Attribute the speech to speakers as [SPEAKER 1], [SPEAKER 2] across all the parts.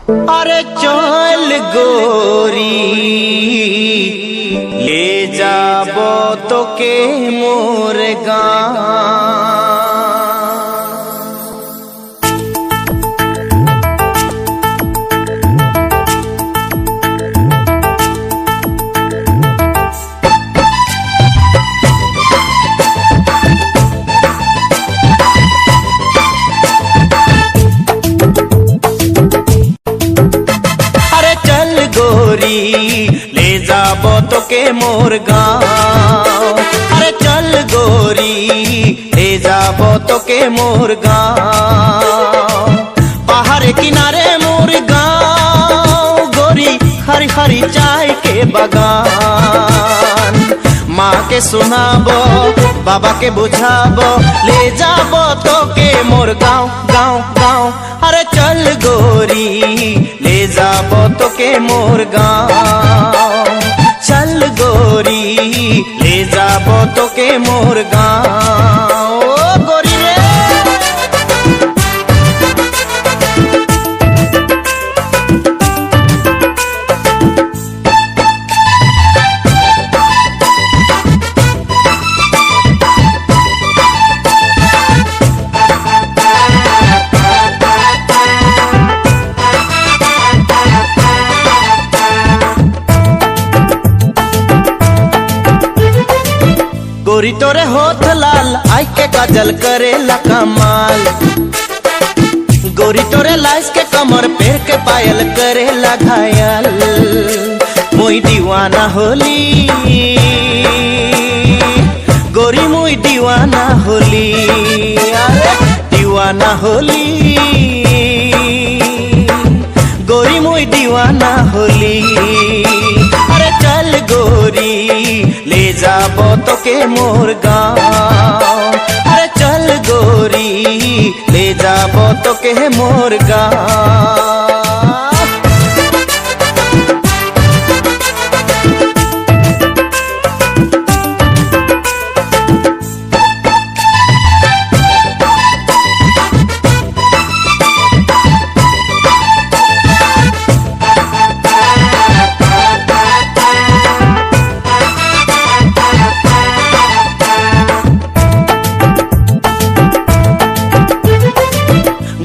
[SPEAKER 1] अरे चल गोरी ले जाबो तोके मोर गाँव। ले जाबो तोके मोर गाँव। अरे चल गोरी ले जाबो तोके मोर गाँव। पहाड़ किनारे मोर गाँव गोरी, हरी हरी चाय के बगान। माँ के सुनाबो बाबा के बुझाबो, ले जाबो तोके मोर गाँव गाँव गाँव। अरे चल गोरी ले जाबो तोके मोर गाँव। चल गोरी ले जाबो तोके मोर गाँव। ओ गोरी रे गोरी तोरे होठ लाल आई के काजल करेला कमाल। गोरी तोरे लाइस के कमर पैर के पायल करेला घायल। मुई दीवाना होली गोरी, मुई दीवाना होली। अरे दीवाना होली गोरी, मुई दीवाना होली। अरे चल गोरी ले जाबो तोके मोर गाँव। अरे चल गोरी ले जाबो तोके मोर गाँव।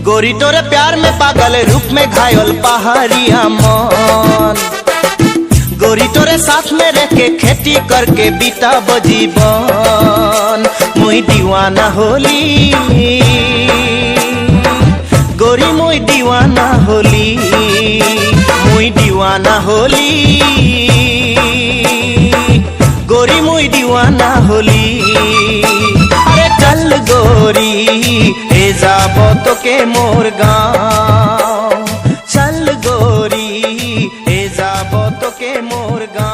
[SPEAKER 1] गोरी तोरे प्यार में पागल, रूप में घायल पहाड़िया मन। गोरी तोरे साथ में रह के खेती करके बीता जीवन। मुई दीवाना होली गोरी, मुई दीवाना होली। मुई दीवाना होली गोरी, मुई दीवाना होली। अरे चल गोरी ले जाबो तोके मोर गाँव। चल गोरी ले जाबो तोके मोर गाँव।